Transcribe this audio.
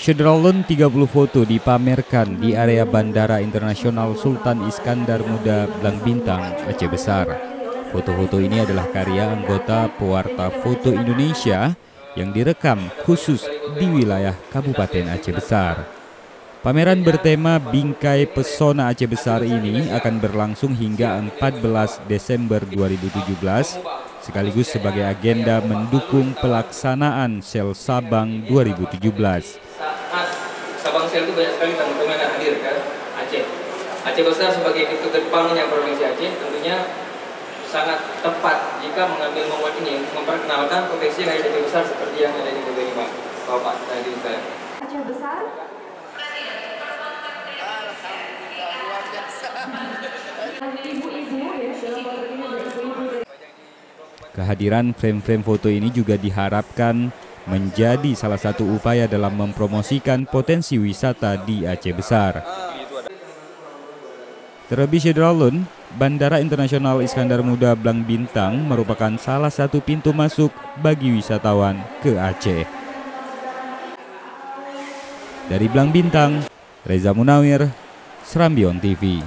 Syederalun 30 foto dipamerkan di area Bandara Internasional Sultan Iskandar Muda Blang Bintang, Aceh Besar. Foto-foto ini adalah karya anggota Pewarta Foto Indonesia yang direkam khusus di wilayah Kabupaten Aceh Besar. Pameran bertema Bingkai Pesona Aceh Besar ini akan berlangsung hingga 14 Desember 2017, sekaligus sebagai agenda mendukung pelaksanaan Sel Sabang 2017. Sabang Sel itu banyak sekali teman-teman yang hadir ke Aceh. Aceh Besar sebagai pintu gerbangnya Provinsi Aceh tentunya sangat tepat jika mengambil momen ini untuk memperkenalkan potensi yang ada di Aceh Besar seperti yang ada di foto ini, Pak. Bapak tadi saya. Aceh Besar. Kehadiran frame-frame foto ini juga diharapkan menjadi salah satu upaya dalam mempromosikan potensi wisata di Aceh Besar. Terlebih Syederalun, Bandara Internasional Iskandar Muda Blang Bintang merupakan salah satu pintu masuk bagi wisatawan ke Aceh. Dari Blang Bintang, Reza Munawir, Serambion TV.